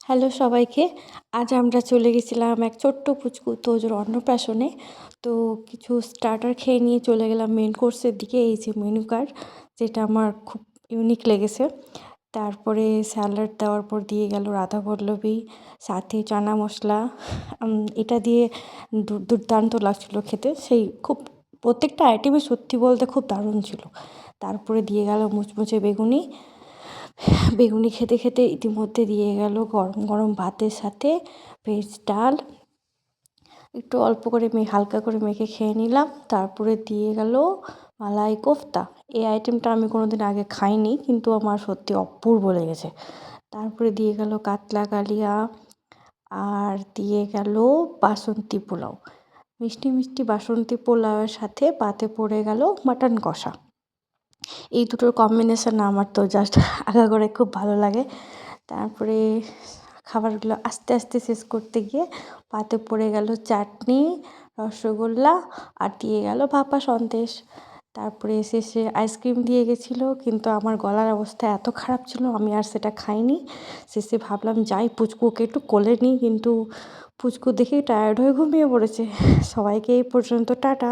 Hello সবাইকে। আজ আমরা চলে গেছিলাম এক ছোট্ট পুচকু তোজোর অন্নপ্রাশনে। তো কিছু স্টার্টার খেয়ে নিয়ে চলে গেলাম মেন কোর্সের দিকে। এই যে মেনু কার্ড, যেটা আমার খুব ইউনিক লেগেছে। তারপরে স্যালাড দেওয়ার পর দিয়ে গেল রাধাবল্লভী, সাথে চানা মশলা। এটা দিয়ে দুর্দান্ত লাগছিল খেতে। খুব প্রত্যেকটা আইটেমই সত্যি বলতে খুব দারুণ ছিল। তারপরে দিয়ে গেল মুচমুচে বেগুনি। বেগুনি খেতে খেতে ইতিমধ্যে দিয়ে গেল গরম গরম ভাতের সাথে ভেজ ডাল। একটু অল্প করে হালকা করে মেখে খেয়ে নিলাম। তারপরে দিয়ে গেল মালাই কোফতা। এই আইটেমটা আমি কোনোদিন আগে খাইনি, কিন্তু আমার সত্যি অপূর্ব লেগেছে। তারপরে দিয়ে গেল কাতলা কালিয়া, আর দিয়ে গেল বাসন্তী পোলাও। মিষ্টি মিষ্টি বাসন্তী পোলাওয়ের সাথে পাতে পড়ে গেল মাটন কষা। এই দুটোর কম্বিনেশন আমার তো জাস্ট আঁকা করে খুব ভালো লাগে। তারপরে খাবারগুলো আস্তে আস্তে শেষ করতে গিয়ে পাতে পড়ে গেল চাটনি, রসগোল্লা, আর দিয়ে গেল ভাপা সন্দেশ। তারপরে শেষে আইসক্রিম দিয়ে গেছিলো, কিন্তু আমার গলার অবস্থা এত খারাপ ছিল আমি আর সেটা খাইনি। শেষে ভাবলাম যাই পুচকুকে একটু কোলে নিই, কিন্তু পুচকু দেখেই টায়ার্ড হয়ে ঘুমিয়ে পড়েছে। সবাইকে এই পর্যন্ত, টাটা।